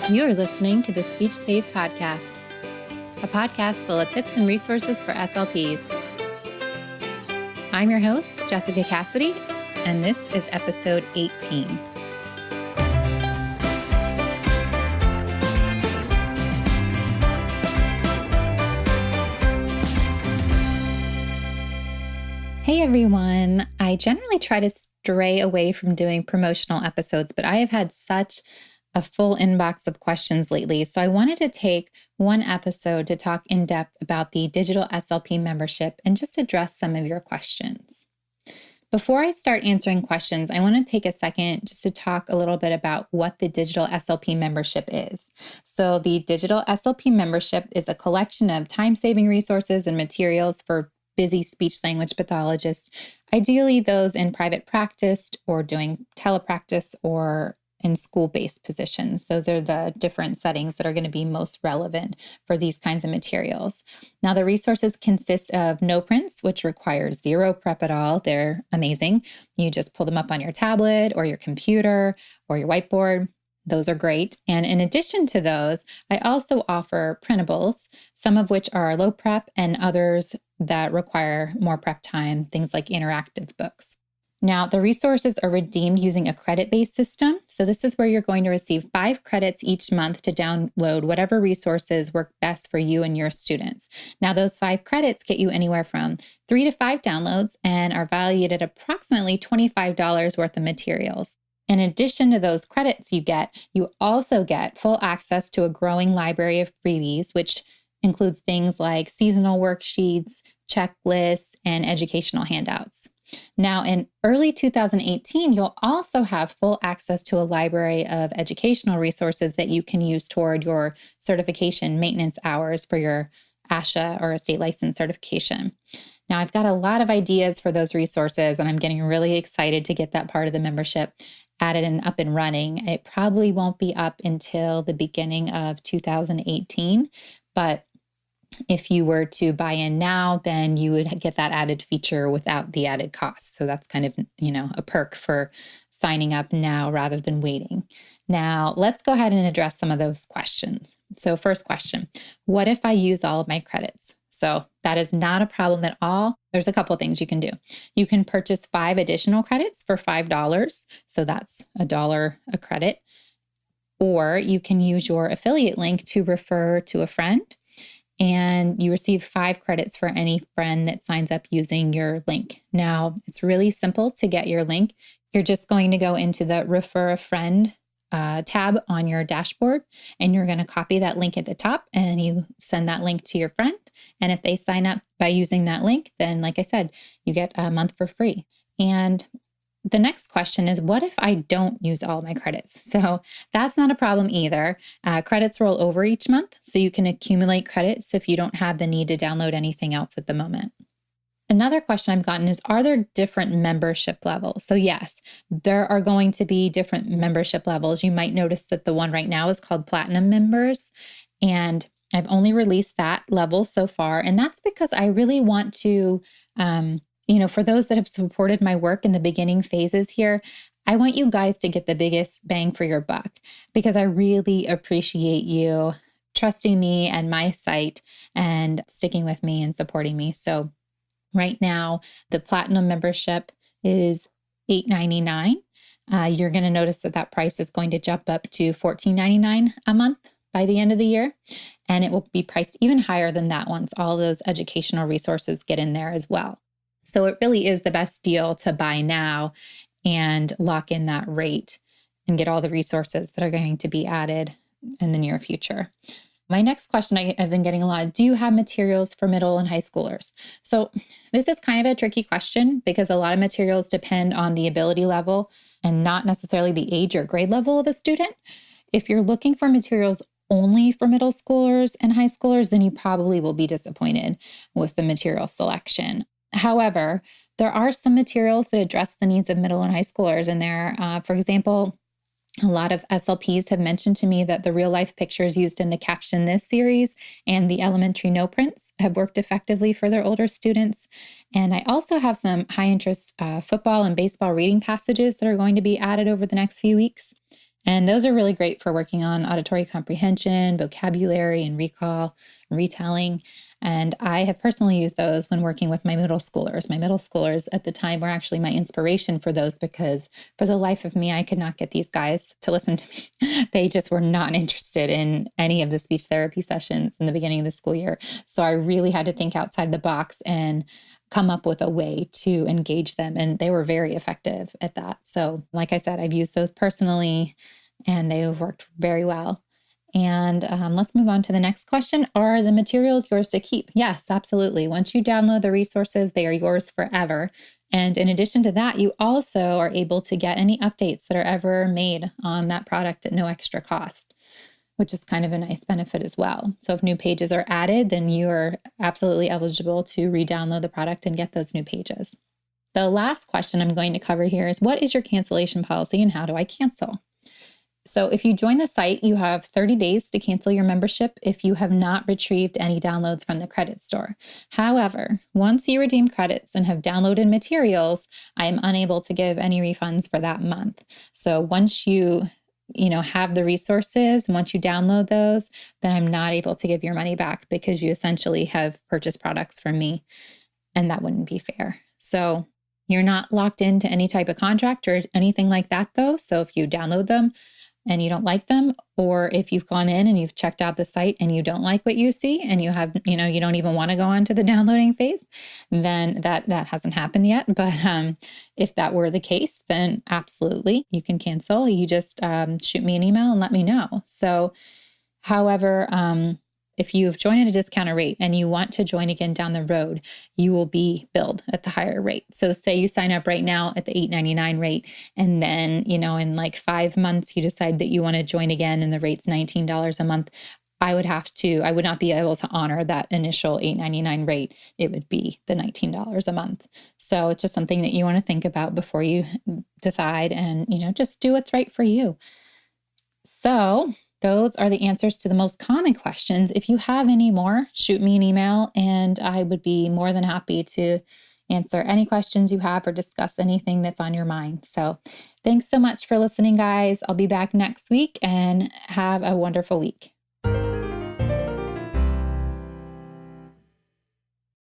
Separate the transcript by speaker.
Speaker 1: You are listening to the Speech Space Podcast, a podcast full of tips and resources for SLPs. I'm your host, Jessica Cassidy, and this is episode 18. Hey everyone, I generally try to stray away from doing promotional episodes, but I have had such a full inbox of questions lately. So I wanted to take one episode to talk in depth about the digital SLP membership and just address some of your questions. Before I start answering questions, I want to take a second just to talk a little bit about what the digital SLP membership is. So the digital SLP membership is a collection of time-saving resources and materials for busy speech-language pathologists, ideally those in private practice or doing telepractice or in school-based positions. Those are the different settings that are going to be most relevant for these kinds of materials. Now, the resources consist of no prints, which requires zero prep at all. They're amazing. You just pull them up on your tablet or your computer or your whiteboard. Those are great. And in addition to those, I also offer printables, some of which are low prep and others that require more prep time, things like interactive books. Now, the resources are redeemed using a credit-based system. So this is where you're going to receive 5 credits each month to download whatever resources work best for you and your students. Now, those 5 credits get you anywhere from 3 to 5 downloads and are valued at approximately $25 worth of materials. In addition to those credits you also get full access to a growing library of freebies, which includes things like seasonal worksheets, checklists, and educational handouts. Now, in early 2018, you'll also have full access to a library of educational resources that you can use toward your certification maintenance hours for your ASHA or a state license certification. Now, I've got a lot of ideas for those resources, and I'm getting really excited to get that part of the membership added and up and running. It probably won't be up until the beginning of 2018, but if you were to buy in now, then you would get that added feature without the added cost. So that's kind of, a perk for signing up now rather than waiting. Now, let's go ahead and address some of those questions. So first question, what if I use all of my credits? So that is not a problem at all. There's a couple things you can do. You can purchase 5 additional credits for $5. So that's $1 a credit. Or you can use your affiliate link to refer to a friend, and you receive 5 credits for any friend that signs up using your link. Now, it's really simple to get your link. You're just going to go into the Refer a Friend tab on your dashboard, and you're going to copy that link at the top, and you send that link to your friend. And if they sign up by using that link, then, like I said, you get a month for free. And the next question is, what if I don't use all my credits? So that's not a problem either. Credits roll over each month, so you can accumulate credits if you don't have the need to download anything else at the moment. Another question I've gotten is, are there different membership levels? So yes, there are going to be different membership levels. You might notice that the one right now is called Platinum Members, and I've only released that level so far. And that's because I really want to, for those that have supported my work in the beginning phases here, I want you guys to get the biggest bang for your buck, because I really appreciate you trusting me and my site and sticking with me and supporting me. So right now, the Platinum membership is $8.99. You're going to notice that price is going to jump up to $14.99 a month by the end of the year. And it will be priced even higher than that once all those educational resources get in there as well. So it really is the best deal to buy now and lock in that rate and get all the resources that are going to be added in the near future. My next question I've been getting a lot, do you have materials for middle and high schoolers? So this is kind of a tricky question because a lot of materials depend on the ability level and not necessarily the age or grade level of a student. If you're looking for materials only for middle schoolers and high schoolers, then you probably will be disappointed with the material selection. However, there are some materials that address the needs of middle and high schoolers in there. For example, a lot of SLPs have mentioned to me that the real life pictures used in the Caption This series and the elementary no prints have worked effectively for their older students. And I also have some high interest football and baseball reading passages that are going to be added over the next few weeks. And those are really great for working on auditory comprehension, vocabulary, and recall, retelling. And I have personally used those when working with my middle schoolers. My middle schoolers at the time were actually my inspiration for those because for the life of me, I could not get these guys to listen to me. They just were not interested in any of the speech therapy sessions in the beginning of the school year. So I really had to think outside the box and come up with a way to engage them. And they were very effective at that. So, like I said, I've used those personally and they've worked very well. And let's move on to the next question. Are the materials yours to keep? Yes, absolutely. Once you download the resources, they are yours forever. And in addition to that, you also are able to get any updates that are ever made on that product at no extra cost, which is kind of a nice benefit as well. So if new pages are added, then you are absolutely eligible to re-download the product and get those new pages. The last question I'm going to cover here is, what is your cancellation policy and how do I cancel? So if you join the site, you have 30 days to cancel your membership if you have not retrieved any downloads from the credit store. However, once you redeem credits and have downloaded materials, I am unable to give any refunds for that month. So once you have the resources, once you download those, then I'm not able to give your money back because you essentially have purchased products from me, and that wouldn't be fair. So you're not locked into any type of contract or anything like that, though. So if you download them and you don't like them, or if you've gone in and you've checked out the site and you don't like what you see and you have, you don't even want to go on to the downloading phase, then that hasn't happened yet. But if that were the case, then absolutely you can cancel. You just shoot me an email and let me know. So, however, if you've joined at a discounted rate and you want to join again down the road, you will be billed at the higher rate. So say you sign up right now at the $8.99 rate, and then, in like 5 months, you decide that you want to join again and the rate's $19 a month. I would not be able to honor that initial $8.99 rate. It would be the $19 a month. So it's just something that you want to think about before you decide and, just do what's right for you. So those are the answers to the most common questions. If you have any more, shoot me an email and I would be more than happy to answer any questions you have or discuss anything that's on your mind. So thanks so much for listening, guys. I'll be back next week and have a wonderful week.